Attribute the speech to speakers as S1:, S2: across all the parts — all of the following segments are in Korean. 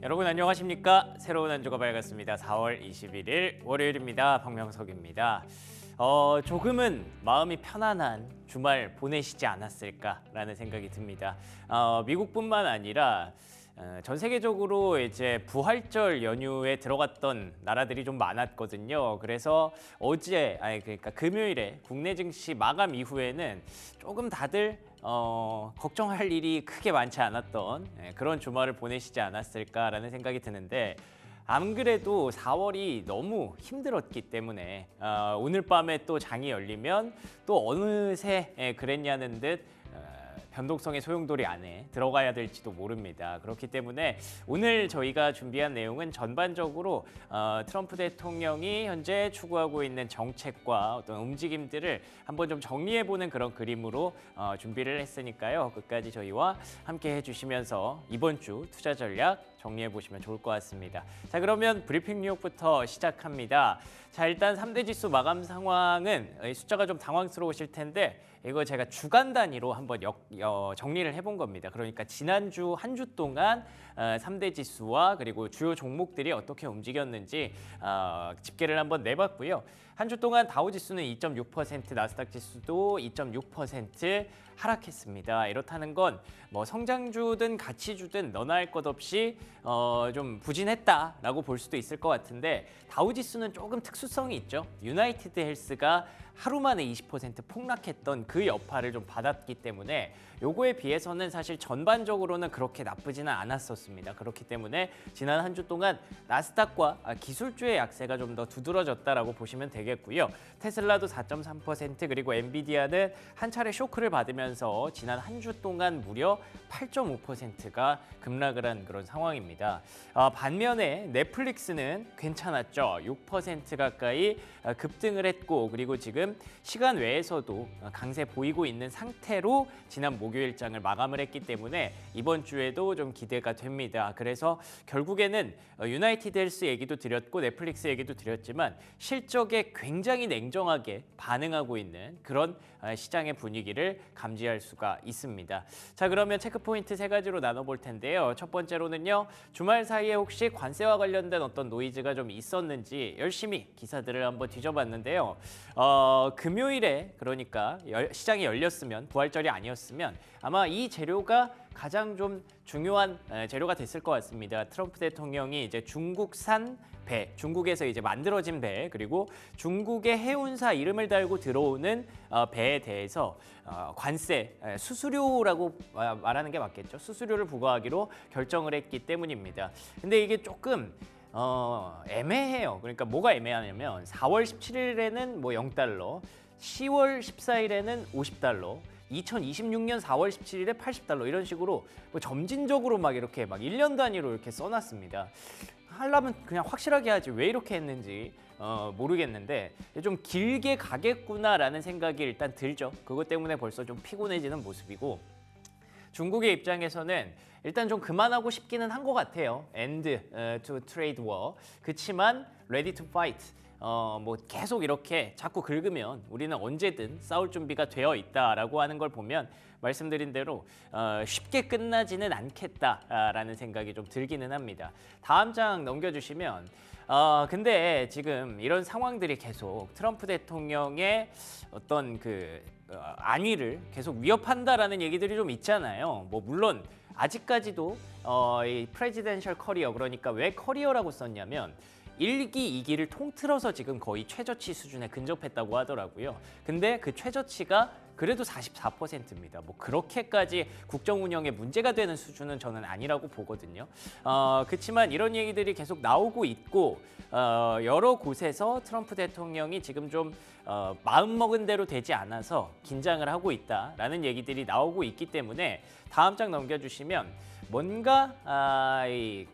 S1: 여러분 안녕하십니까? 새로운 한 주가 밝았습니다. 4월 21일 월요일입니다. 박명석입니다. 조금은 마음이 편안한 주말 보내시지 않았을까라는 생각이 듭니다. 미국뿐만 아니라 전 세계적으로 이제 부활절 연휴에 들어갔던 나라들이 좀 많았거든요. 그래서 그러니까 금요일에 국내 증시 마감 이후에는 조금 다들 걱정할 일이 크게 많지 않았던 그런 주말을 보내시지 않았을까라는 생각이 드는데, 안 그래도 4월이 너무 힘들었기 때문에 오늘 밤에 또 장이 열리면 또 어느새 그랬냐는 듯 변동성의 소용돌이 안에 들어가야 될지도 모릅니다. 그렇기 때문에 오늘 저희가 준비한 내용은 전반적으로 트럼프 대통령이 현재 추구하고 있는 정책과 어떤 움직임들을 한번 좀 정리해보는 그런 그림으로 준비를 했으니까요. 끝까지 저희와 함께 해주시면서 이번 주 투자 전략 정리해 보시면 좋을 것 같습니다. 자, 그러면 브리핑 뉴욕부터 시작합니다. 자, 일단 3대 지수 마감 상황은 숫자가 좀 당황스러우실 텐데 이거 제가 주간 단위로 한번 정리를 해본 겁니다. 그러니까 지난주 한 주 동안 3대 지수와 그리고 주요 종목들이 어떻게 움직였는지 집계를 한번 내봤고요. 한 주 동안 다우지수는 2.6%, 나스닥 지수도 2.6% 하락했습니다. 이렇다는 건 뭐 성장주든 가치주든 너나 할 것 없이 좀 부진했다라고 볼 수도 있을 것 같은데, 다우지수는 조금 특수성이 있죠. 유나이티드 헬스가 하루 만에 20% 폭락했던 그 여파를 좀 받았기 때문에 요거에 비해서는 사실 전반적으로는 그렇게 나쁘지는 않았었습니다. 그렇기 때문에 지난 한 주 동안 나스닥과 기술주의 약세가 좀 더 두드러졌다라고 보시면 되겠고요. 테슬라도 4.3%, 그리고 엔비디아는 한 차례 쇼크를 받으면서 지난 한 주 동안 무려 8.5%가 급락을 한 그런 상황입니다. 반면에 넷플릭스는 괜찮았죠. 6% 가까이 급등을 했고, 그리고 지금 시간 외에서도 강세 보이고 있는 상태로 지난 목요일장을 마감을 했기 때문에 이번 주에도 좀 기대가 됩니다. 그래서 결국에는 유나이티드 헬스 얘기도 드렸고 넷플릭스 얘기도 드렸지만 실적에 굉장히 냉정하게 반응하고 있는 그런 시장의 분위기를 감지할 수가 있습니다. 자, 그러면 체크포인트 세 가지로 나눠볼 텐데요. 첫 번째로는요, 주말 사이에 혹시 관세와 관련된 어떤 노이즈가 좀 있었는지 열심히 기사들을 한번 뒤져봤는데요. 금요일에, 그러니까 시장이 열렸으면, 부활절이 아니었으면 아마 이 재료가 가장 좀 중요한 재료가 됐을 것 같습니다. 트럼프 대통령이 이제 중국산 배, 중국에서 이제 만들어진 배, 그리고 중국의 해운사 이름을 달고 들어오는 배에 대해서 관세, 수수료라고 말하는 게 맞겠죠. 수수료를 부과하기로 결정을 했기 때문입니다. 근데 이게 조금 애매해요. 그러니까 뭐가 애매하냐면 4월 17일에는 뭐 0달러, 10월 14일에는 50달러, 2026년 4월 17일에 80달러 이런 식으로 뭐 점진적으로 막 이렇게 막 1년 단위로 이렇게 써놨습니다. 하려면 그냥 확실하게 하지 왜 이렇게 했는지 모르겠는데 좀 길게 가겠구나라는 생각이 일단 들죠. 그것 때문에 벌써 좀 피곤해지는 모습이고, 중국의 입장에서는 일단 좀 그만하고 싶기는 한 것 같아요. End to trade war. 그치만 ready to fight. 뭐 계속 이렇게 자꾸 긁으면 우리는 언제든 싸울 준비가 되어 있다라고 하는 걸 보면 말씀드린 대로 쉽게 끝나지는 않겠다라는 생각이 좀 들기는 합니다. 다음 장 넘겨주시면 근데 지금 이런 상황들이 계속 트럼프 대통령의 어떤 안위를 계속 위협한다라는 얘기들이 좀 있잖아요. 뭐 물론 아직까지도 이 프레지덴셜 커리어, 그러니까 왜 커리어라고 썼냐면 1기, 2기를 통틀어서 지금 거의 최저치 수준에 근접했다고 하더라고요. 근데 그 최저치가 그래도 44%입니다. 뭐 그렇게까지 국정 운영에 문제가 되는 수준은 저는 아니라고 보거든요. 그렇지만 이런 얘기들이 계속 나오고 있고 여러 곳에서 트럼프 대통령이 지금 좀 마음먹은 대로 되지 않아서 긴장을 하고 있다라는 얘기들이 나오고 있기 때문에 다음 장 넘겨주시면 뭔가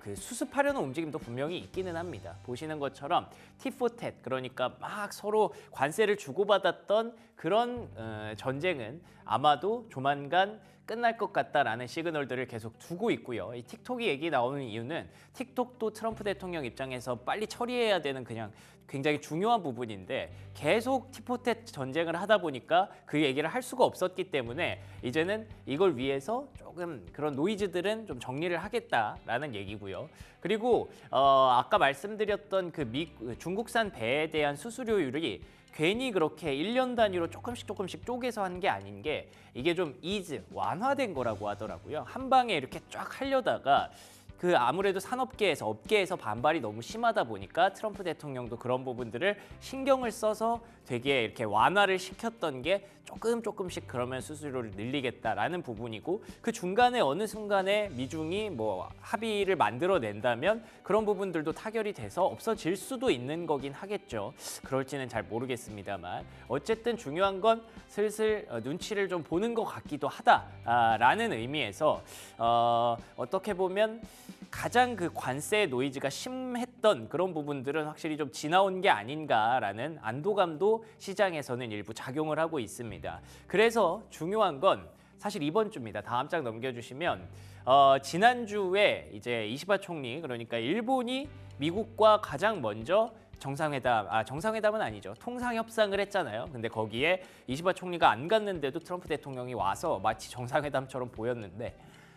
S1: 그 수습하려는 움직임도 분명히 있기는 합니다. 보시는 것처럼 tit-for-tat, 그러니까 막 서로 관세를 주고받았던 그런 전쟁은 아마도 조만간 끝날 것 같다라는 시그널들을 계속 두고 있고요. 이 틱톡이 얘기 나오는 이유는 틱톡도 트럼프 대통령 입장에서 빨리 처리해야 되는 그냥 굉장히 중요한 부분인데 계속 티포텟 전쟁을 하다 보니까 그 얘기를 할 수가 없었기 때문에 이제는 이걸 위해서 조금 그런 노이즈들은 좀 정리를 하겠다라는 얘기고요. 그리고 아까 말씀드렸던 그 중국산 배에 대한 수수료율이 괜히 그렇게 1년 단위로 조금씩 쪼개서 한 게 아닌 게 이게 좀 완화된 거라고 하더라고요. 한 방에 이렇게 쫙 하려다가 그 아무래도 산업계에서 업계에서 반발이 너무 심하다 보니까 트럼프 대통령도 그런 부분들을 신경을 써서 되게 이렇게 완화를 시켰던 게 조금씩 그러면 수수료를 늘리겠다라는 부분이고 그 중간에 어느 순간에 미중이 뭐 합의를 만들어낸다면 그런 부분들도 타결이 돼서 없어질 수도 있는 거긴 하겠죠. 그럴지는 잘 모르겠습니다만 어쨌든 중요한 건 슬슬 눈치를 좀 보는 것 같기도 하다라는 의미에서 어떻게 보면 가장 그 관세 노이즈가 심했던 그런 부분들은 확실히 좀 지나온 게 아닌가라는 안도감도 시장에서는 일부 작용을 하고 있습니다. 그래서 중요한 건 사실 이번 주입니다. 다음 장 넘겨주시면 지난주에 이제 이시바 총리 그러니까 일본이 미국과 가장 먼저 정상회담은 아니죠. 통상협상을 했잖아요. 근데 거기에 이시바 총리가 안 갔는데도 트럼프 대통령이 와서 마치 정상회담처럼 보였는데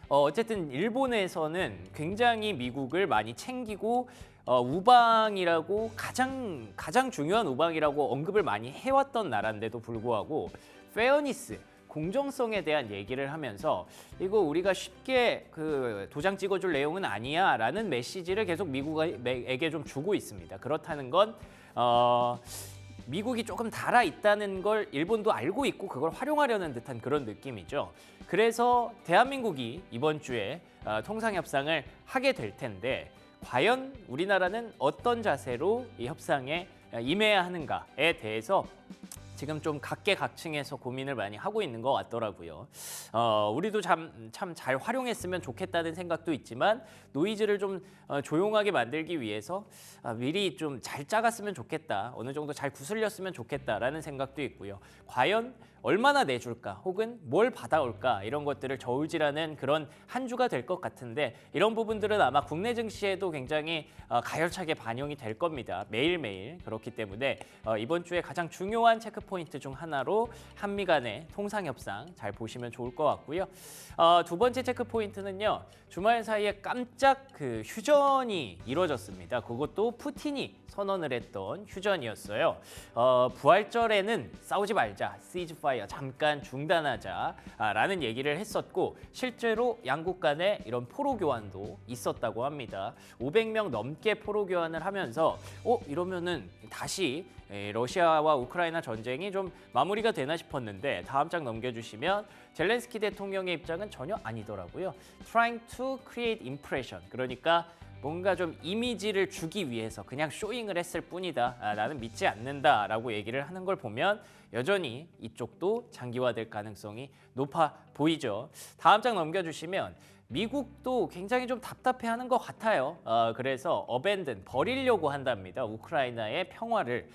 S1: 어쨌든 일본에서는 굉장히 미국을 많이 챙기고 우방이라고 가장 중요한 우방이라고 언급을 많이 해왔던 나라인데도 불구하고 페어니스 공정성에 대한 얘기를 하면서 이거 우리가 쉽게 그 도장 찍어줄 내용은 아니야라는 메시지를 계속 미국에게 좀 주고 있습니다. 그렇다는 건 미국이 조금 달아 있다는 걸 일본도 알고 있고 그걸 활용하려는 듯한 그런 느낌이죠. 그래서 대한민국이 이번 주에 통상협상을 하게 될 텐데 과연 우리나라는 어떤 자세로 이 협상에 임해야 하는가에 대해서 지금 좀 각계각층에서 고민을 많이 하고 있는 것 같더라고요. 우리도 참 잘 활용했으면 좋겠다는 생각도 있지만 노이즈를 좀 조용하게 만들기 위해서 미리 좀 잘 짜갔으면 좋겠다. 어느 정도 잘 구슬렸으면 좋겠다라는 생각도 있고요. 과연 얼마나 내줄까 혹은 뭘 받아올까 이런 것들을 저울질하는 그런 한 주가 될 것 같은데 이런 부분들은 아마 국내 증시에도 굉장히 가열차게 반영이 될 겁니다. 매일매일. 그렇기 때문에 이번 주에 가장 중요한 체크포인트 중 하나로 한미 간의 통상협상 잘 보시면 좋을 것 같고요. 두 번째 체크포인트는요. 주말 사이에 깜짝 그 휴전이 이루어졌습니다. 그것도 푸틴이 선언을 했던 휴전이었어요. 부활절에는 싸우지 말자, 시즈파이어 잠깐 중단하자라는 얘기를 했었고 실제로 양국 간에 이런 포로 교환도 있었다고 합니다. 500명 넘게 포로 교환을 하면서 이러면은 다시 러시아와 우크라이나 전쟁이 좀 마무리가 되나 싶었는데 다음 장 넘겨주시면 젤렌스키 대통령의 입장은 전혀 아니더라고요. Trying to create impression. 그러니까 뭔가 좀 이미지를 주기 위해서 그냥 쇼잉을 했을 뿐이다. 나는 믿지 않는다라고 얘기를 하는 걸 보면 여전히 이쪽도 장기화될 가능성이 높아 보이죠. 다음 장 넘겨주시면 미국도 굉장히 좀 답답해하는 것 같아요. 그래서 버리려고 한답니다. 우크라이나의 평화를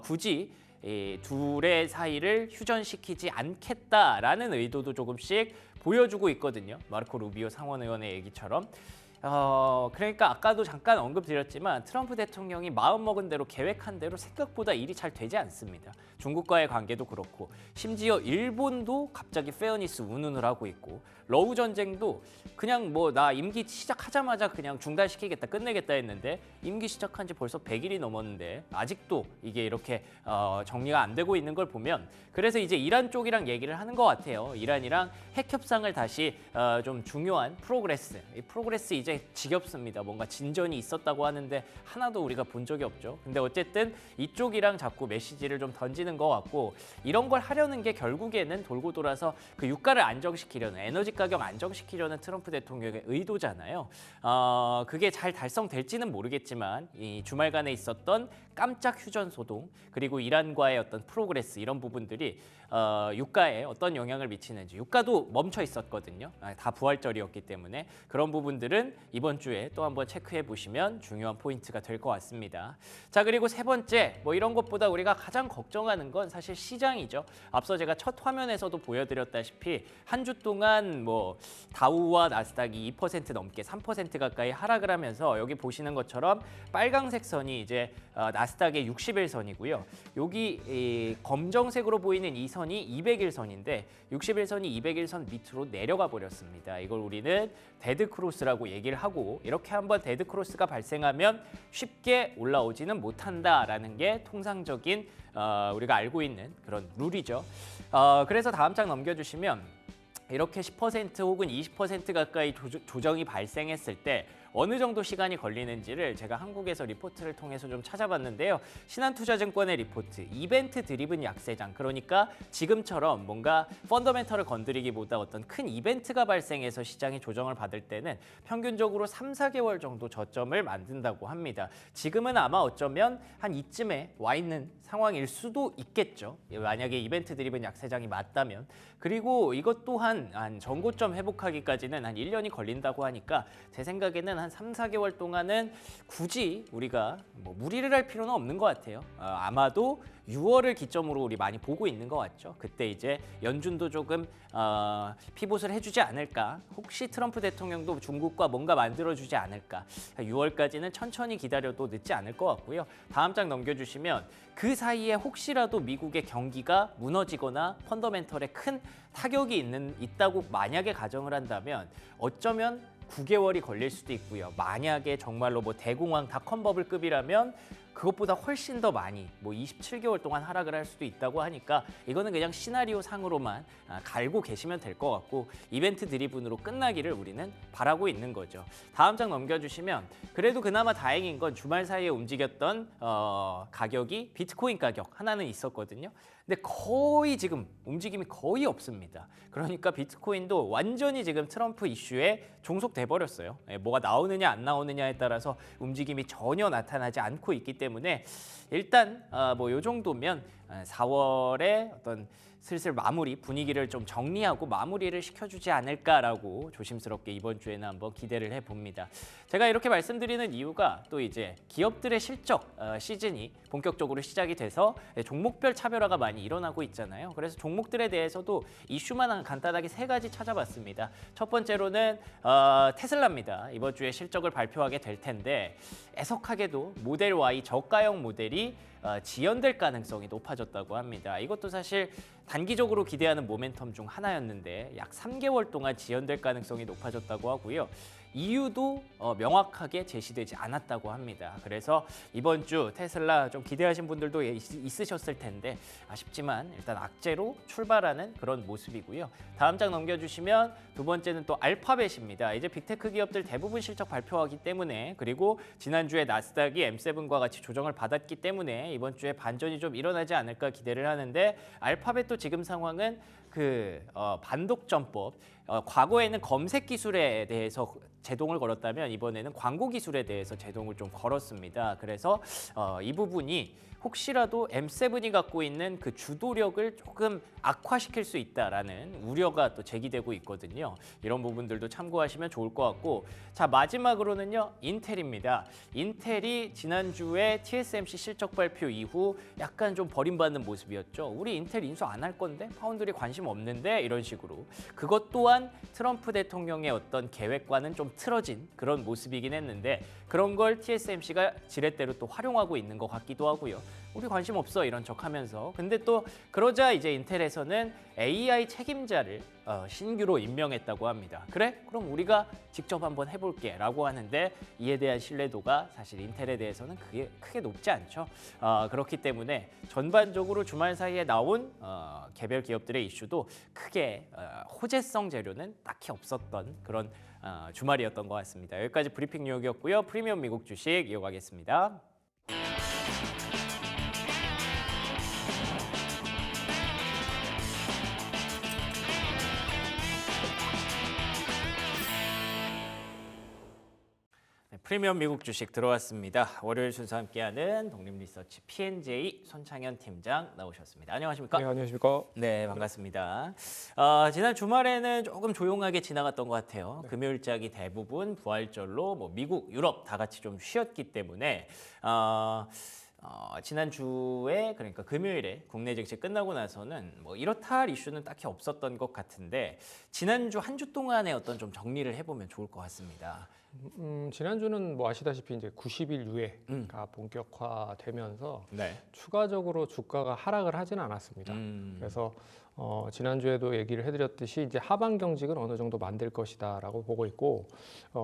S1: 굳이 이 둘의 사이를 휴전시키지 않겠다라는 의도도 조금씩 보여주고 있거든요. 마르코 루비오 상원의원의 얘기처럼. 그러니까 아까도 잠깐 언급드렸지만 트럼프 대통령이 마음먹은 대로 계획한 대로 생각보다 일이 잘 되지 않습니다. 중국과의 관계도 그렇고 심지어 일본도 갑자기 페어니스 운운을 하고 있고 러우 전쟁도 그냥 뭐 나 임기 시작하자마자 그냥 중단시키겠다 끝내겠다 했는데 임기 시작한 지 벌써 100일이 넘었는데 아직도 이게 이렇게 정리가 안 되고 있는 걸 보면 그래서 이제 이란 쪽이랑 얘기를 하는 것 같아요. 이란이랑 핵 협상을 다시 좀 중요한 이 프로그레스 이제 지겹습니다. 뭔가 진전이 있었다고 하는데 하나도 우리가 본 적이 없죠. 근데 어쨌든 이쪽이랑 자꾸 메시지를 좀 던지는 것 같고 이런 걸 하려는 게 결국에는 돌고 돌아서 그 유가를 안정시키려는 에너지 가격 안정시키려는 트럼프 대통령의 의도잖아요. 그게 잘 달성될지는 모르겠지만 이 주말간에 있었던 깜짝 휴전 소동 그리고 이란과의 어떤 프로그레스 이런 부분들이 유가에 어떤 영향을 미치는지 유가도 멈춰 있었거든요. 다 부활절이었기 때문에 그런 부분들은 이번 주에 또 한번 체크해 보시면 중요한 포인트가 될 것 같습니다. 자 그리고 세 번째 뭐 이런 것보다 우리가 가장 걱정하는 건 사실 시장이죠. 앞서 제가 첫 화면에서도 보여드렸다시피 한 주 동안 뭐 다우와 나스닥이 2% 넘게 3% 가까이 하락을 하면서 여기 보시는 것처럼 빨강색 선이 이제 나스닥의 60일선이고요. 여기 이 검정색으로 보이는 이 선이 200일선인데 60일선이 200일선 밑으로 내려가 버렸습니다. 이걸 우리는 데드크로스라고 얘기를 하고 이렇게 한번 데드크로스가 발생하면 쉽게 올라오지는 못한다라는 게 통상적인 우리가 알고 있는 그런 룰이죠. 그래서 다음 장 넘겨주시면 이렇게 10% 혹은 20% 가까이 조정이 발생했을 때 어느 정도 시간이 걸리는지를 제가 한국에서 리포트를 통해서 좀 찾아봤는데요. 신한투자증권의 리포트, 이벤트 드리븐 약세장, 그러니까 지금처럼 뭔가 펀더멘털을 건드리기보다 어떤 큰 이벤트가 발생해서 시장이 조정을 받을 때는 평균적으로 3, 4개월 정도 저점을 만든다고 합니다. 지금은 아마 어쩌면 한 이쯤에 와 있는 상황일 수도 있겠죠. 만약에 이벤트 드리븐 약세장이 맞다면. 그리고 이것 또한 한 전고점 회복하기까지는 한 1년이 걸린다고 하니까 제 생각에는 한 3, 4개월 동안은 굳이 우리가 뭐 무리를 할 필요는 없는 것 같아요. 아마도 6월을 기점으로 우리 많이 보고 있는 것 같죠. 그때 이제 연준도 조금 피봇을 해주지 않을까. 혹시 트럼프 대통령도 중국과 뭔가 만들어주지 않을까. 6월까지는 천천히 기다려도 늦지 않을 것 같고요. 다음 장 넘겨주시면 그 사이에 혹시라도 미국의 경기가 무너지거나 펀더멘털에 큰 타격이 있다고 만약에 가정을 한다면 어쩌면 9개월이 걸릴 수도 있고요. 만약에 정말로 뭐 대공황 닷컴버블급이라면 그것보다 훨씬 더 많이 뭐 27개월 동안 하락을 할 수도 있다고 하니까 이거는 그냥 시나리오 상으로만 갈고 계시면 될 것 같고 이벤트 드리븐으로 끝나기를 우리는 바라고 있는 거죠. 다음 장 넘겨주시면 그래도 그나마 다행인 건 주말 사이에 움직였던 가격이 비트코인 가격 하나는 있었거든요. 근데 거의 지금 움직임이 거의 없습니다. 그러니까 비트코인도 완전히 지금 트럼프 이슈에 종속돼 버렸어요. 뭐가 나오느냐 안 나오느냐에 따라서 움직임이 전혀 나타나지 않고 있기 때문에 일단 뭐 요 정도면 4월에 어떤 슬슬 마무리 분위기를 좀 정리하고 마무리를 시켜주지 않을까라고 조심스럽게 이번 주에는 한번 기대를 해봅니다. 제가 이렇게 말씀드리는 이유가 또 이제 기업들의 실적 시즌이 본격적으로 시작이 돼서 종목별 차별화가 많이 일어나고 있잖아요. 그래서 종목들에 대해서도 이슈만 간단하게 3가지 찾아봤습니다. 첫 번째로는 테슬라입니다. 이번 주에 실적을 발표하게 될 텐데 애석하게도 모델 Y 저가형 모델이 지연될 가능성이 높아졌다고 합니다. 이것도 사실 단기적으로 기대하는 모멘텀 중 하나였는데 약 3개월 동안 지연될 가능성이 높아졌다고 하고요. 이유도 명확하게 제시되지 않았다고 합니다. 그래서 이번 주 테슬라 좀 기대하신 분들도 있으셨을 텐데 아쉽지만 일단 악재로 출발하는 그런 모습이고요. 다음 장 넘겨주시면 두 번째는 또 알파벳입니다. 이제 빅테크 기업들 대부분 실적 발표하기 때문에 그리고 지난주에 나스닥이 M7과 같이 조정을 받았기 때문에 이번 주에 반전이 좀 일어나지 않을까 기대를 하는데 알파벳도 지금 상황은 반독점법 과거에는 검색 기술에 대해서 제동을 걸었다면 이번에는 광고 기술에 대해서 제동을 좀 걸었습니다. 그래서 이 부분이 혹시라도 M7이 갖고 있는 그 주도력을 조금 악화시킬 수 있다라는 우려가 또 제기되고 있거든요. 이런 부분들도 참고하시면 좋을 것 같고 자 마지막으로는요 인텔입니다. 인텔이 지난주에 TSMC 실적 발표 이후 약간 좀 버림받는 모습이었죠. 우리 인텔 인수 안 할 건데 파운드리 관심 없는데 이런 식으로 그것 또한 트럼프 대통령의 어떤 계획과는 좀 틀어진 그런 모습이긴 했는데 그런 걸 TSMC가 지렛대로 또 활용하고 있는 것 같기도 하고요. 우리 관심 없어 이런 척하면서 근데 또 그러자 이제 인텔에서는 AI 책임자를 신규로 임명했다고 합니다. 그래? 그럼 우리가 직접 한번 해볼게 라고 하는데 이에 대한 신뢰도가 사실 인텔에 대해서는 크게 높지 않죠. 그렇기 때문에 전반적으로 주말 사이에 나온 개별 기업들의 이슈도 크게 호재성 재료는 딱히 없었던 그런 주말이었던 것 같습니다. 여기까지 브리핑 뉴욕이었고요. 프리미엄 미국 주식 이어가겠습니다. 프리미엄 미국 주식 들어왔습니다. 월요일 순서 함께하는 독립리서치 P&J 손창현 팀장 나오셨습니다. 안녕하십니까?
S2: 네, 안녕하십니까?
S1: 네, 반갑습니다. 지난 주말에는 조금 조용하게 지나갔던 것 같아요. 금요일작이 대부분 부활절로 뭐 미국, 유럽 다 같이 좀 쉬었기 때문에 지난주에 그러니까 금요일에 국내 증시 끝나고 나서는 뭐 이렇다 할 이슈는 딱히 없었던 것 같은데 지난주 한 주 동안의 어떤 좀 정리를 해보면 좋을 것 같습니다.
S2: 지난주는 뭐 아시다시피 이제 90일 유예가 본격화되면서
S1: 네.
S2: 추가적으로 주가가 하락을 하지는 않았습니다. 그래서 지난주에도 얘기를 해드렸듯이 이제 하방 경직은 어느 정도 만들 것이다라고 보고 있고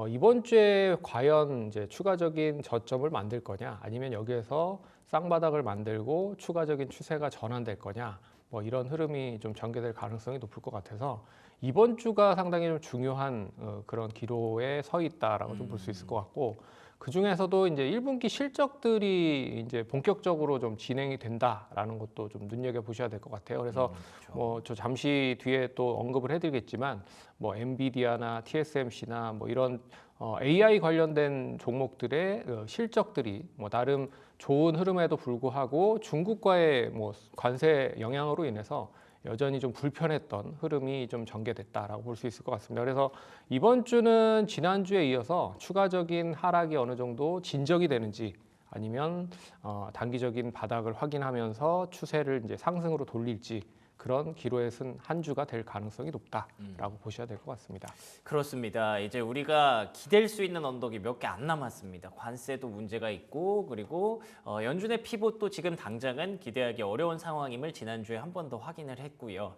S2: 이번 주에 과연 이제 추가적인 저점을 만들 거냐 아니면 여기에서 쌍바닥을 만들고 추가적인 추세가 전환될 거냐 뭐 이런 흐름이 좀 전개될 가능성이 높을 것 같아서 이번 주가 상당히 좀 중요한 그런 기로에 서 있다라고 좀 볼 수 있을 것 같고 그 중에서도 이제 1분기 실적들이 이제 본격적으로 좀 진행이 된다라는 것도 좀 눈여겨 보셔야 될 것 같아요. 그래서
S1: 그렇죠.
S2: 뭐 저 잠시 뒤에 또 언급을 해드리겠지만 뭐 엔비디아나 TSMC나 뭐 이런 AI 관련된 종목들의 실적들이 뭐 나름 좋은 흐름에도 불구하고 중국과의 뭐 관세 영향으로 인해서 여전히 좀 불편했던 흐름이 좀 전개됐다라고 볼 수 있을 것 같습니다. 그래서 이번 주는 지난주에 이어서 추가적인 하락이 어느 정도 진정이 되는지 아니면 단기적인 바닥을 확인하면서 추세를 이제 상승으로 돌릴지 그런 기로에 쓴 한 주가 될 가능성이 높다라고 보셔야 될 것 같습니다.
S1: 그렇습니다. 이제 우리가 기댈 수 있는 언덕이 몇 개 안 남았습니다. 관세도 문제가 있고 그리고 연준의 피봇도 지금 당장은 기대하기 어려운 상황임을 지난주에 한 번 더 확인을 했고요.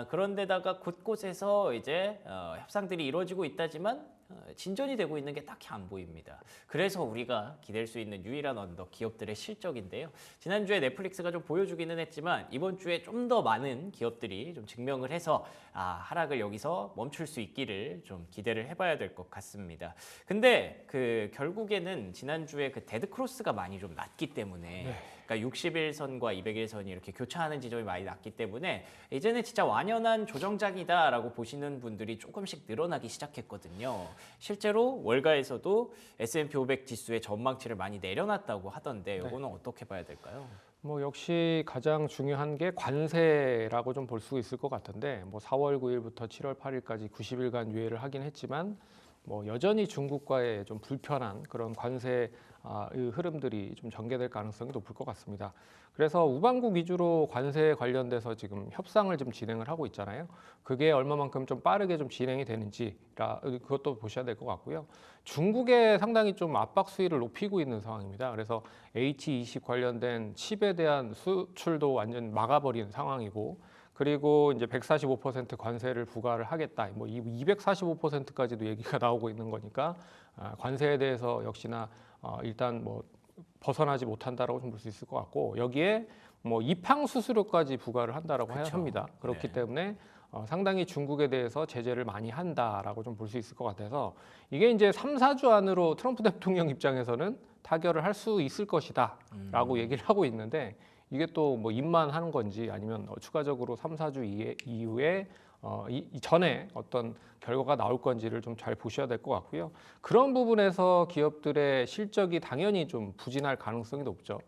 S1: 그런데다가 곳곳에서 이제 협상들이 이루어지고 있다지만 진전이 되고 있는 게 딱히 안 보입니다. 그래서 우리가 기댈 수 있는 유일한 언덕 기업들의 실적인데요. 지난주에 넷플릭스가 좀 보여주기는 했지만 이번 주에 좀 더 많은 기업들이 좀 증명을 해서 하락을 여기서 멈출 수 있기를 좀 기대를 해봐야 될 것 같습니다. 근데 그 결국에는 지난주에 그 데드 크로스가 많이 좀 낮기 때문에 그러니까 60일선과 200일선이 이렇게 교차하는 지점이 많이 낮기 때문에 이제는 진짜 완연한 조정장이다라고 보시는 분들이 조금씩 늘어나기 시작했거든요. 실제로 월가에서도 S&P 500 지수의 전망치를 많이 내려놨다고 하던데 이거는 어떻게 봐야 될까요?
S2: 뭐 역시 가장 중요한 게 관세라고 좀 볼 수 있을 것 같은데 뭐 4월 9일부터 7월 8일까지 90일간 유예를 하긴 했지만 뭐 여전히 중국과의 좀 불편한 그런 관세 흐름들이 좀 전개될 가능성이 높을 것 같습니다. 그래서 우방국 위주로 관세에 관련돼서 지금 협상을 좀 진행을 하고 있잖아요. 그게 얼마만큼 좀 빠르게 좀 진행이 되는지 그것도 보셔야 될 것 같고요. 중국에 상당히 좀 압박 수위를 높이고 있는 상황입니다. 그래서 H20 관련된 칩에 대한 수출도 완전 막아버린 상황이고 그리고 이제 145% 관세를 부과를 하겠다. 뭐 245%까지도 얘기가 나오고 있는 거니까 관세에 대해서 역시나 일단 뭐 벗어나지 못한다라고 좀 볼 수 있을 것 같고 여기에 뭐 이팡 수수료까지 부과를 한다라고 합니다. 그렇기 때문에 상당히 중국에 대해서 제재를 많이 한다라고 좀 볼 수 있을 것 같아서 이게 이제 3, 4주 안으로 트럼프 대통령 입장에서는 타결을 할 수 있을 것이다라고 얘기를 하고 있는데 이게 또 뭐 입만 하는 건지 아니면 추가적으로 3, 4주 이후에 이전에 어떤 결과가 나올 건지를 좀 잘 보셔야 될 것 같고요. 그런 부분에서 기업들의 실적이 당연히 좀 부진할 가능성이 높죠.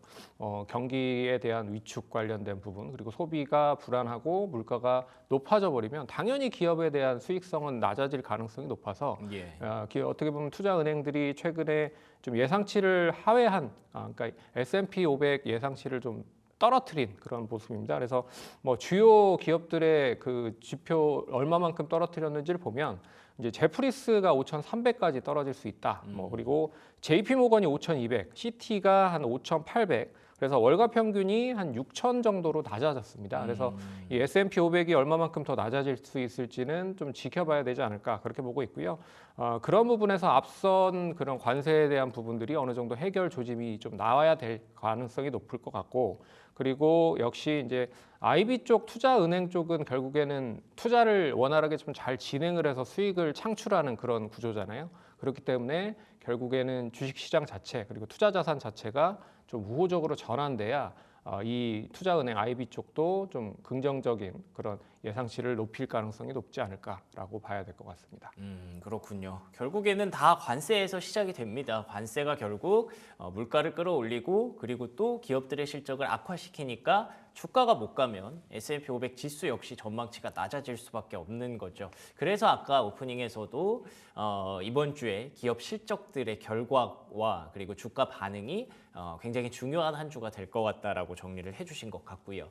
S2: 경기에 대한 위축 관련된 부분 그리고 소비가 불안하고 물가가 높아져 버리면 당연히 기업에 대한 수익성은 낮아질 가능성이 높아서 어떻게 보면 투자은행들이 최근에 좀 예상치를 하회한 그러니까 S&P 500 예상치를 좀 떨어뜨린 그런 모습입니다. 그래서 뭐 주요 기업들의 그 지표 얼마만큼 떨어뜨렸는지를 보면 이제 제프리스가 5,300까지 떨어질 수 있다. 뭐 그리고 JP 모건이 5,200, CT가 한 5,800. 그래서 월가 평균이 한 6,000 정도로 낮아졌습니다. 그래서 이 S&P 500이 얼마만큼 더 낮아질 수 있을지는 좀 지켜봐야 되지 않을까 그렇게 보고 있고요. 그런 부분에서 앞선 그런 관세에 대한 부분들이 어느 정도 해결 조짐이 좀 나와야 될 가능성이 높을 것 같고 그리고 역시 이제 IB 쪽 투자은행 쪽은 결국에는 투자를 원활하게 좀 잘 진행을 해서 수익을 창출하는 그런 구조잖아요. 그렇기 때문에 결국에는 주식시장 자체 그리고 투자자산 자체가 좀 우호적으로 전환돼야 이 투자은행 IB 쪽도 좀 긍정적인 그런 예상치를 높일 가능성이 높지 않을까라고 봐야 될 것 같습니다.
S1: 그렇군요. 결국에는 다 관세에서 시작이 됩니다. 관세가 결국 물가를 끌어올리고 그리고 또 기업들의 실적을 악화시키니까 주가가 못 가면 S&P 500 지수 역시 전망치가 낮아질 수밖에 없는 거죠. 그래서 아까 오프닝에서도 이번 주에 기업 실적들의 결과와 그리고 주가 반응이 굉장히 중요한 한 주가 될 것 같다라고 정리를 해주신 것 같고요.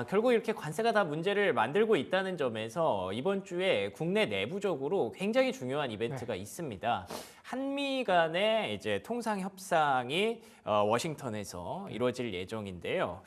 S1: 결국 이렇게 관세가 다 문제를 만들고 있다는 점에서 이번 주에 국내 내부적으로 굉장히 중요한 이벤트가 있습니다. 한미 간의 이제 통상 협상이 워싱턴에서 이루어질 예정인데요.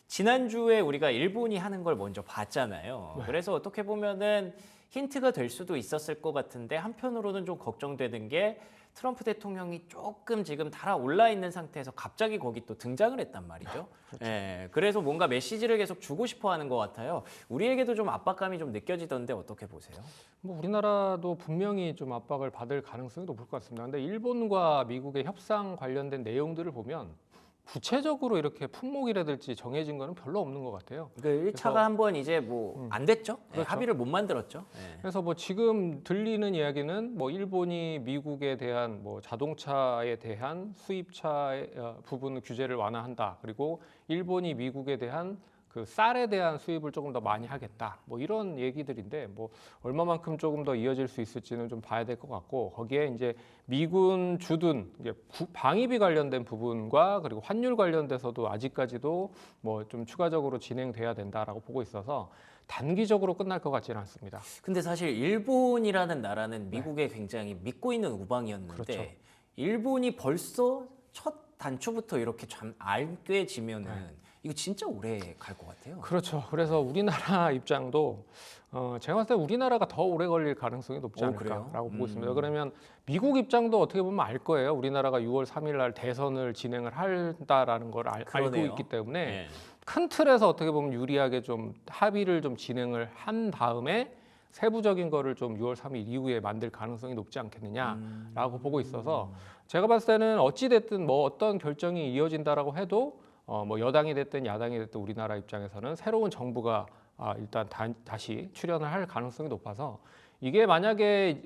S1: 지난주에 우리가 일본이 하는 걸 먼저 봤잖아요. 그래서 어떻게 보면은 힌트가 될 수도 있었을 것 같은데 한편으로는 좀 걱정되는 게 트럼프 대통령이 조금 지금 달아올라 있는 상태에서 갑자기 거기 또 등장을 했단 말이죠.
S2: 그렇죠.
S1: 예, 그래서 뭔가 메시지를 계속 주고 싶어 하는 것 같아요. 우리에게도 좀 압박감이 좀 느껴지던데 어떻게 보세요?
S2: 뭐 우리나라도 분명히 좀 압박을 받을 가능성이 높을 것 같습니다. 근데 일본과 미국의 협상 관련된 내용들을 보면 구체적으로 이렇게 품목이라든지 정해진 거는 별로 없는 것 같아요.
S1: 그 1차가 한번 이제 뭐 안 됐죠? 예,
S2: 그렇죠.
S1: 합의를 못 만들었죠. 예.
S2: 그래서 뭐 지금 들리는 이야기는 뭐 일본이 미국에 대한 뭐 자동차에 대한 수입차 부분 규제를 완화한다. 그리고 일본이 미국에 대한 그 쌀에 대한 수입을 조금 더 많이 하겠다. 뭐 이런 얘기들인데 뭐 얼마만큼 조금 더 이어질 수 있을지는 좀 봐야 될 것 같고 거기에 이제 미군 주둔 이제 방위비 관련된 부분과 그리고 환율 관련돼서도 아직까지도 뭐 좀 추가적으로 진행돼야 된다라고 보고 있어서 단기적으로 끝날 것 같지는 않습니다.
S1: 근데 사실 일본이라는 나라는 미국에 굉장히 믿고 있는 우방이었는데
S2: 그렇죠.
S1: 일본이 벌써 첫 단추부터 이렇게 알게지면은 이거 진짜 오래 갈 것 같아요.
S2: 그렇죠. 그래서 우리나라 입장도 제가 봤을 때 우리나라가 더 오래 걸릴 가능성이 높지
S1: 그래요?
S2: 않을까라고 보고 있습니다. 그러면 미국 입장도 어떻게 보면 알 거예요. 우리나라가 6월 3일 날 대선을 진행을 한다라는 걸 알고
S1: 그러네요.
S2: 있기 때문에
S1: 예.
S2: 큰 틀에서 어떻게 보면 유리하게 좀 합의를 좀 진행을 한 다음에 세부적인 거를 좀 6월 3일 이후에 만들 가능성이 높지 않겠느냐라고 보고 있어서 제가 봤을 때는 어찌 됐든 뭐 어떤 결정이 이어진다라고 해도 뭐 여당이 됐든 야당이 됐든 우리나라 입장에서는 새로운 정부가 일단 다시 출연을 할 가능성이 높아서 이게 만약에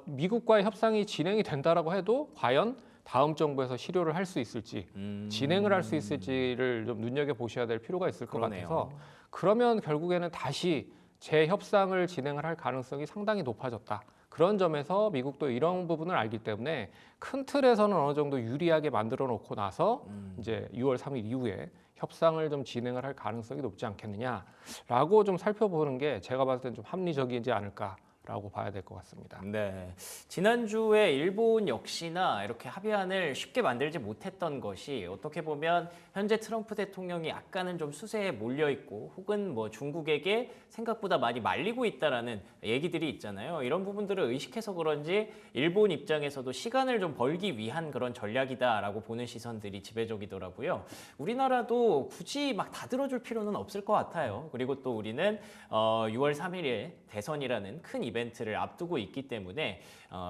S2: 미국과의 협상이 진행이 된다라고 해도 과연 다음 정부에서 실효를 할 수 있을지 진행을 할 수 있을지를 좀 눈여겨 보셔야 될 필요가 있을 것
S1: 그러네요.
S2: 같아서 그러면 결국에는 다시 재협상을 진행을 할 가능성이 상당히 높아졌다. 그런 점에서 미국도 이런 부분을 알기 때문에 큰 틀에서는 어느 정도 유리하게 만들어 놓고 나서 이제 6월 3일 이후에 협상을 좀 진행을 할 가능성이 높지 않겠느냐라고 좀 살펴보는 게 제가 봤을 땐 좀 합리적이지 않을까라고 봐야 될 것 같습니다.
S1: 네. 지난주에 일본 역시나 이렇게 합의안을 쉽게 만들지 못했던 것이 어떻게 보면 현재 트럼프 대통령이 약간은 좀 수세에 몰려 있고 혹은 뭐 중국에게 생각보다 많이 말리고 있다라는 얘기들이 있잖아요. 이런 부분들을 의식해서 그런지 일본 입장에서도 시간을 좀 벌기 위한 그런 전략이다라고 보는 시선들이 지배적이더라고요. 우리나라도 굳이 막 다 들어줄 필요는 없을 것 같아요. 그리고 또 우리는 6월 3일에 대선이라는 큰 이벤트를 앞두고 있기 때문에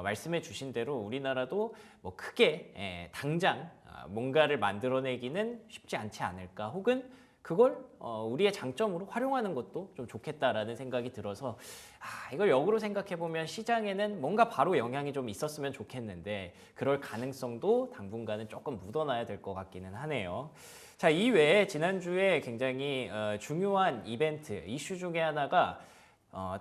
S1: 말씀해 주신 대로 우리나라도 뭐 크게 당장 뭔가를 만들어내기는 쉽지 않지 않을까 혹은 그걸 우리의 장점으로 활용하는 것도 좀 좋겠다라는 생각이 들어서 이걸 역으로 생각해 보면 시장에는 뭔가 바로 영향이 좀 있었으면 좋겠는데 그럴 가능성도 당분간은 조금 묻어놔야 될 것 같기는 하네요. 자, 이외에 지난주에 굉장히 중요한 이벤트 이슈 중에 하나가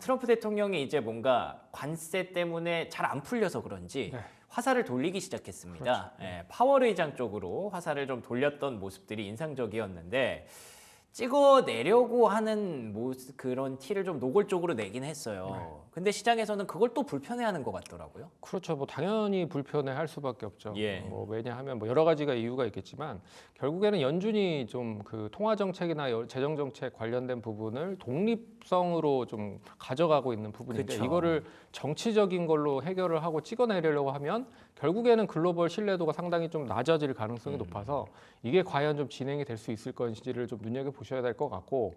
S1: 트럼프 대통령이 이제 뭔가 관세 때문에 잘 안 풀려서 그런지 화살을 돌리기 시작했습니다.
S2: 그렇죠.
S1: 예, 파월 의장 쪽으로 화살을 좀 돌렸던 모습들이 인상적이었는데 찍어내려고 하는 모습 그런 티를 좀 노골적으로 내긴 했어요. 근데 시장에서는 그걸 또 불편해하는 것 같더라고요.
S2: 그렇죠. 뭐 당연히 불편해할 수밖에 없죠.
S1: 예.
S2: 뭐 왜냐하면 뭐 여러 가지가 이유가 있겠지만 결국에는 연준이 좀 그 통화 정책이나 재정 정책 관련된 부분을 독립성으로 좀 가져가고 있는 부분인데
S1: 그쵸.
S2: 이거를 정치적인 걸로 해결을 하고 찍어내려고 하면 결국에는 글로벌 신뢰도가 상당히 좀 낮아질 가능성이 높아서 이게 과연 좀 진행이 될 수 있을 건지를 좀 눈여겨 보셔야 될 것 같고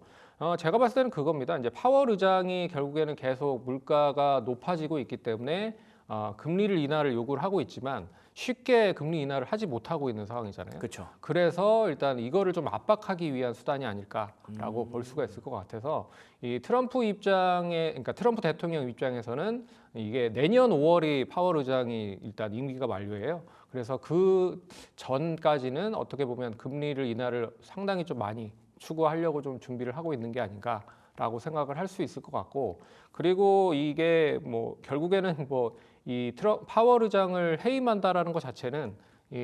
S2: 제가 봤을 때는 그겁니다. 이제 파월 의장이 결국에는 계속 물가가 높아지고 있기 때문에 금리를 인하를 요구를 하고 있지만 쉽게 금리 인하를 하지 못하고 있는 상황이잖아요.
S1: 그렇죠.
S2: 그래서 일단 이거를 좀 압박하기 위한 수단이 아닐까라고 볼 수가 있을 것 같아서 이 그러니까 트럼프 대통령 입장에서는 이게 내년 5월이 파월 의장이 일단 임기가 만료예요. 그래서 그 전까지는 어떻게 보면 금리를 인하를 상당히 좀 많이 추구하려고 좀 준비를 하고 있는 게 아닌가라고 생각을 할 수 있을 것 같고, 그리고 이게 뭐 결국에는 뭐 이 파월 의장을 해임한다라는 것 자체는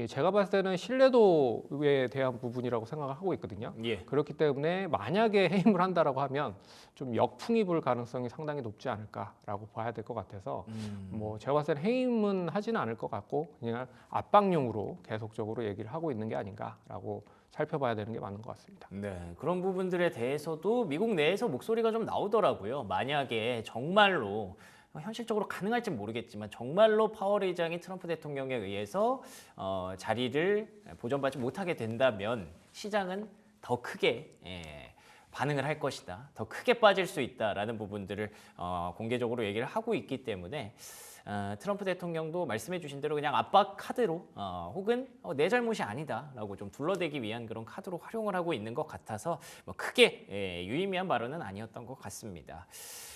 S2: 제가 봤을 때는 신뢰도에 대한 부분이라고 생각을 하고 있거든요.
S1: 예.
S2: 그렇기 때문에 만약에 해임을 한다라고 하면 좀 역풍이 불 가능성이 상당히 높지 않을까라고 봐야 될 것 같아서 뭐 제가 봤을 때는 해임은 하지는 않을 것 같고 그냥 압박용으로 계속적으로 얘기를 하고 있는 게 아닌가라고 살펴봐야 되는 게 맞는 것 같습니다.
S1: 네, 그런 부분들에 대해서도 미국 내에서 목소리가 좀 나오더라고요. 만약에 정말로 현실적으로 가능할지 모르겠지만 정말로 파월 의장이 트럼프 대통령에 의해서 자리를 보전받지 못하게 된다면 시장은 더 크게 반응을 할 것이다. 더 크게 빠질 수 있다라는 부분들을 공개적으로 얘기를 하고 있기 때문에 트럼프 대통령도 말씀해 주신 대로 그냥 압박 카드로 혹은 내 잘못이 아니다라고 좀 둘러대기 위한 그런 카드로 활용을 하고 있는 것 같아서 뭐 크게 유의미한 발언은 아니었던 것 같습니다.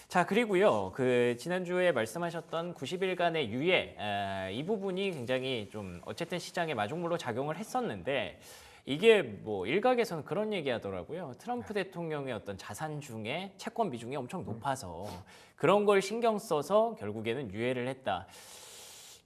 S1: 자, 그리고요, 그 지난주에 말씀하셨던 90일간의 유예 이 부분이 굉장히 좀 어쨌든 시장에 마중물로 작용을 했었는데 이게 뭐 일각에서는 그런 얘기하더라고요. 트럼프 대통령의 어떤 자산 중에 채권 비중이 엄청 높아서 그런 걸 신경 써서 결국에는 유예를 했다.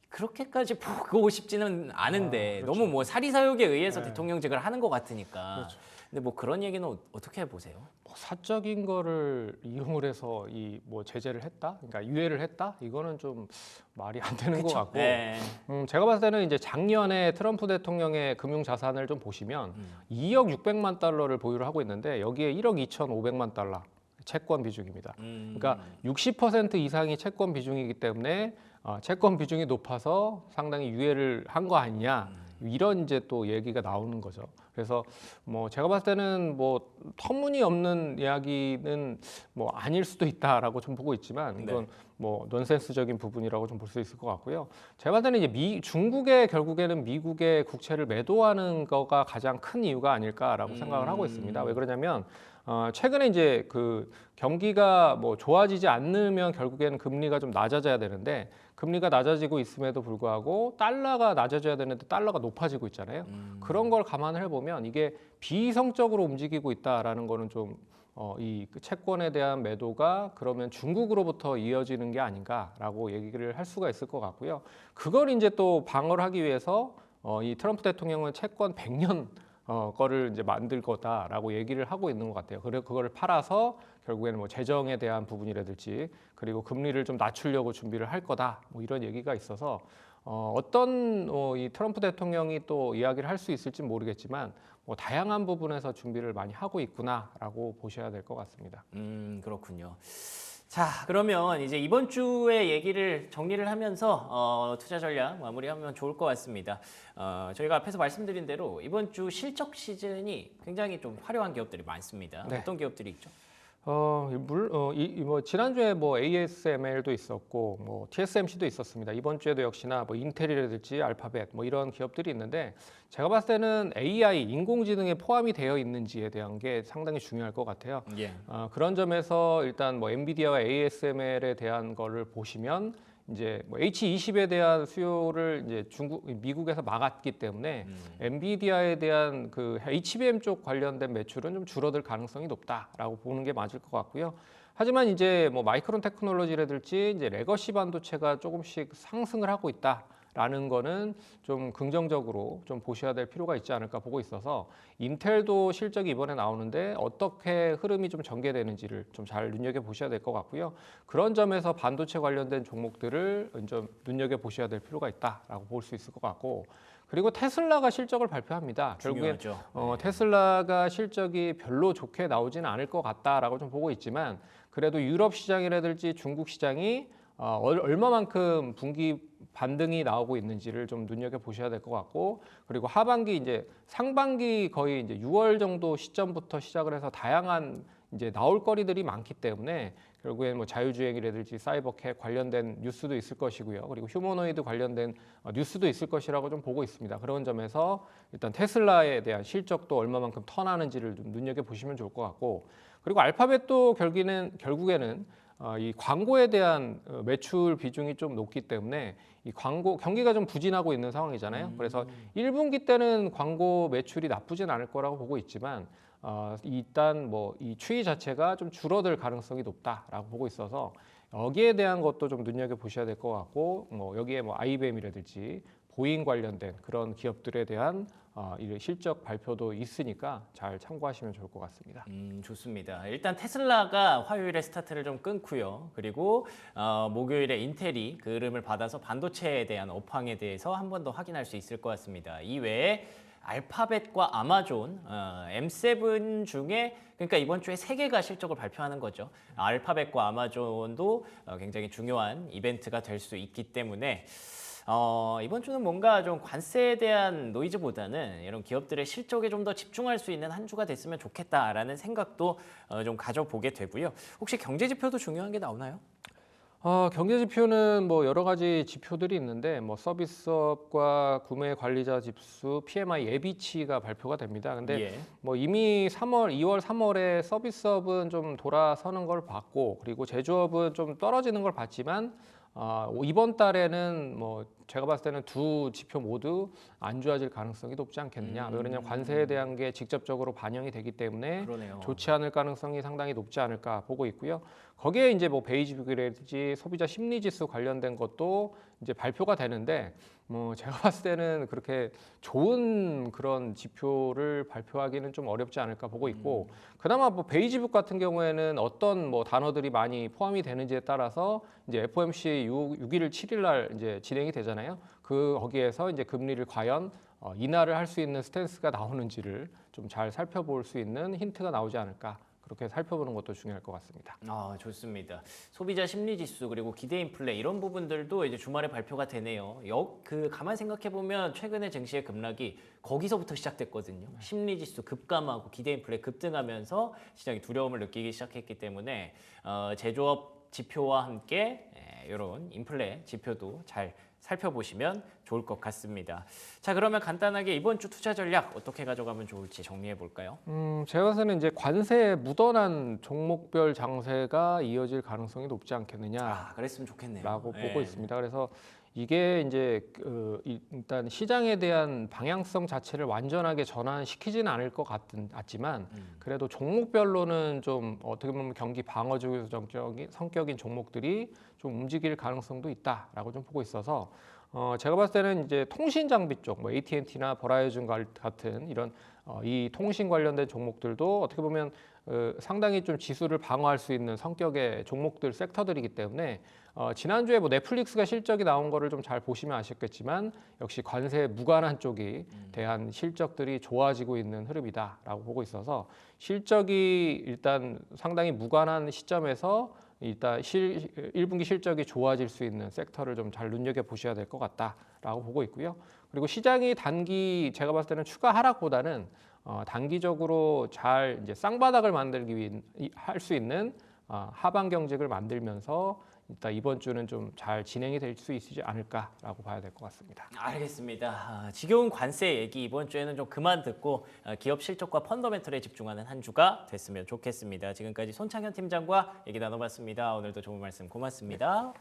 S1: 그렇게까지 보고 싶지는 않은데
S2: 그렇죠.
S1: 너무 뭐 사리사욕에 의해서
S2: 네.
S1: 대통령직을 하는 것 같으니까.
S2: 그렇죠.
S1: 근데 뭐 그런 얘기는 어떻게 보세요?
S2: 뭐 사적인 거를 이용을 해서 이 뭐 제재를 했다, 그러니까 유예를 했다, 이거는 좀 말이 안 되는 것 같고,
S1: 네.
S2: 제가 봤을 때는 이제 작년에 트럼프 대통령의 금융 자산을 좀 보시면 2억 600만 달러를 보유를 하고 있는데 여기에 1억 2,500만 달러 채권 비중입니다. 그러니까 60% 이상이 채권 비중이기 때문에 채권 비중이 높아서 상당히 유예를 한 거 아니냐. 이런 이제 또 얘기가 나오는 거죠. 그래서 뭐 제가 봤을 때는 뭐 터무니없는 이야기는 뭐 아닐 수도 있다라고 좀 보고 있지만 이건 뭐 넌센스적인 부분이라고 좀 볼 수 있을 것 같고요. 제가 봤을 때는 이제 중국에 결국에는 미국의 국채를 매도하는 거가 가장 큰 이유가 아닐까라고 생각을 하고 있습니다. 왜 그러냐면 최근에 이제 그 경기가 뭐 좋아지지 않으면 결국에는 금리가 좀 낮아져야 되는데 금리가 낮아지고 있음에도 불구하고 달러가 낮아져야 되는데 달러가 높아지고 있잖아요. 그런 걸 감안을 해보면 이게 비이성적으로 움직이고 있다라는 거는 좀 이 채권에 대한 매도가 그러면 중국으로부터 이어지는 게 아닌가라고 얘기를 할 수가 있을 것 같고요. 그걸 이제 또 방어를 하기 위해서 이 트럼프 대통령은 채권 100년 거를 이제 만들 거다라고 얘기를 하고 있는 것 같아요. 그래 그거를 팔아서 결국에는 뭐 재정에 대한 부분이라든지 그리고 금리를 좀 낮추려고 준비를 할 거다. 뭐 이런 얘기가 있어서 어떤 이 트럼프 대통령이 또 이야기를 할 수 있을지 모르겠지만 뭐 다양한 부분에서 준비를 많이 하고 있구나라고 보셔야 될 것 같습니다.
S1: 그렇군요. 자, 그러면 이제 이번 주의 얘기를 정리를 하면서 투자 전략 마무리하면 좋을 것 같습니다. 저희가 앞에서 말씀드린 대로 이번 주 실적 시즌이 굉장히 좀 화려한 기업들이 많습니다.
S2: 네.
S1: 어떤 기업들이 있죠?
S2: 뭐 지난주에 뭐 ASML도 있었고 뭐 TSMC도 있었습니다. 이번 주에도 역시나 뭐 인텔이라든지 알파벳 뭐 이런 기업들이 있는데 제가 봤을 때는 AI 인공지능에 포함이 되어 있는지에 대한 게 상당히 중요할 것 같아요.
S1: 예.
S2: 그런 점에서 일단 뭐 엔비디아와 ASML에 대한 거를 보시면 이제 뭐 H20에 대한 수요를 이제 미국에서 막았기 때문에 엔비디아에 대한 그 HBM 쪽 관련된 매출은 좀 줄어들 가능성이 높다라고 보는 게 맞을 것 같고요. 하지만 이제 뭐 마이크론 테크놀로지라든지 이제 레거시 반도체가 조금씩 상승을 하고 있다라는 거는 좀 긍정적으로 좀 보셔야 될 필요가 있지 않을까 보고 있어서 인텔도 실적이 이번에 나오는데 어떻게 흐름이 좀 전개되는지를 좀 잘 눈여겨 보셔야 될 것 같고요. 그런 점에서 반도체 관련된 종목들을 좀 눈여겨 보셔야 될 필요가 있다라고 볼 수 있을 것 같고, 그리고 테슬라가 실적을 발표합니다. 결국엔
S1: 중요하죠.
S2: 테슬라가 실적이 별로 좋게 나오지는 않을 것 같다라고 좀 보고 있지만 그래도 유럽 시장이라든지 중국 시장이 얼마만큼 분기 반등이 나오고 있는지를 좀 눈여겨 보셔야 될 것 같고, 그리고 하반기 이제 상반기 거의 이제 6월 정도 시점부터 시작을 해서 다양한 이제 나올 거리들이 많기 때문에 결국엔 뭐 자율주행이라든지 사이버캣 관련된 뉴스도 있을 것이고요. 그리고 휴머노이드 관련된 뉴스도 있을 것이라고 좀 보고 있습니다. 그런 점에서 일단 테슬라에 대한 실적도 얼마만큼 턴하는지를 좀 눈여겨보시면 좋을 것 같고, 그리고 알파벳도 결국에는 이 광고에 대한 매출 비중이 좀 높기 때문에 이 광고 경기가 좀 부진하고 있는 상황이잖아요. 그래서 1분기 때는 광고 매출이 나쁘진 않을 거라고 보고 있지만 일단 뭐 이 추이 자체가 좀 줄어들 가능성이 높다라고 보고 있어서 여기에 대한 것도 좀 눈여겨 보셔야 될 것 같고, 뭐 여기에 뭐 IBM이라든지 보잉 관련된 그런 기업들에 대한 이 실적 발표도 있으니까 잘 참고하시면 좋을 것 같습니다.
S1: 좋습니다. 일단 테슬라가 화요일에 스타트를 좀 끊고요. 그리고 목요일에 인텔이 그 흐름을 받아서 반도체에 대한 업황에 대해서 한 번 더 확인할 수 있을 것 같습니다. 이외에 알파벳과 아마존, M7 중에 그러니까 이번 주에 세 개가 실적을 발표하는 거죠. 알파벳과 아마존도 굉장히 중요한 이벤트가 될 수 있기 때문에 이번 주는 뭔가 좀 관세에 대한 노이즈보다는 이런 기업들의 실적에 좀 더 집중할 수 있는 한 주가 됐으면 좋겠다라는 생각도 좀 가져보게 되고요. 혹시 경제 지표도 중요한 게 나오나요?
S2: 경제 지표는 뭐 여러 가지 지표들이 있는데 뭐 서비스업과 구매 관리자 지수, PMI 예비치가 발표가 됩니다. 근데
S1: 예.
S2: 뭐 이미 2월, 3월에 서비스업은 좀 돌아서는 걸 봤고, 그리고 제조업은 좀 떨어지는 걸 봤지만 이번 달에는 뭐 제가 봤을 때는 두 지표 모두 안 좋아질 가능성이 높지 않겠느냐. 왜냐하면 관세에 대한 게 직접적으로 반영이 되기 때문에
S1: 그러네요.
S2: 좋지 않을 가능성이 상당히 높지 않을까 보고 있고요. 거기에 이제 뭐 베이직이라든지 소비자 심리 지수 관련된 것도 이제 발표가 되는데, 뭐 제가 봤을 때는 그렇게 좋은 그런 지표를 발표하기는 좀 어렵지 않을까 보고 있고, 그나마 뭐 베이지북 같은 경우에는 어떤 뭐 단어들이 많이 포함이 되는지에 따라서 이제 FOMC 6일, 7일 날 이제 진행이 되잖아요. 거기에서 이제 금리를 과연 인하를 할 수 있는 스탠스가 나오는지를 좀 잘 살펴볼 수 있는 힌트가 나오지 않을까. 그렇게 살펴보는 것도 중요할 것 같습니다.
S1: 좋습니다. 소비자 심리 지수 그리고 기대 인플레 이런 부분들도 이제 주말에 발표가 되네요. 가만 생각해 보면 최근에 증시의 급락이 거기서부터 시작됐거든요. 심리 지수 급감하고 기대 인플레 급등하면서 시장이 두려움을 느끼기 시작했기 때문에 제조업 지표와 함께 이런 인플레 지표도 잘 살펴보시면 좋을 것 같습니다. 자, 그러면 간단하게 이번 주 투자 전략 어떻게 가져가면 좋을지 정리해 볼까요?
S2: 제가 봤을 때는 이제 관세에 묻어난 종목별 장세가 이어질 가능성이 높지 않겠느냐.
S1: 그랬으면 좋겠네요.
S2: 라고 보고 있습니다. 그래서 이게 이제 일단 시장에 대한 방향성 자체를 완전하게 전환시키지는 않을 것 같지만, 그래도 종목별로는 좀 어떻게 보면 경기 방어적인 성격인 종목들이 좀 움직일 가능성도 있다라고 좀 보고 있어서 제가 봤을 때는 이제 통신 장비 쪽, 뭐 AT&T나 버라이즌 같은 이런 이 통신 관련된 종목들도 어떻게 보면 상당히 좀 지수를 방어할 수 있는 성격의 종목들 섹터들이기 때문에 지난주에 뭐 넷플릭스가 실적이 나온 거를 좀 잘 보시면 아셨겠지만 역시 관세에 무관한 쪽이 대한 실적들이 좋아지고 있는 흐름이다라고 보고 있어서 실적이 일단 상당히 무관한 시점에서 일단 1분기 실적이 좋아질 수 있는 섹터를 좀 잘 눈여겨 보셔야 될 것 같다라고 보고 있고요. 그리고 시장이 제가 봤을 때는 추가 하락보다는 단기적으로 잘 이제 쌍바닥을 만들기 위해 할 수 있는 하방 경직을 만들면서 일단 이번 주는 좀 잘 진행이 될 수 있지 않을까라고 봐야 될 것 같습니다.
S1: 알겠습니다. 지겨운 관세 얘기 이번 주에는 좀 그만 듣고 기업 실적과 펀더멘털에 집중하는 한 주가 됐으면 좋겠습니다. 지금까지 손창현 팀장과 얘기 나눠봤습니다. 오늘도 좋은 말씀 고맙습니다.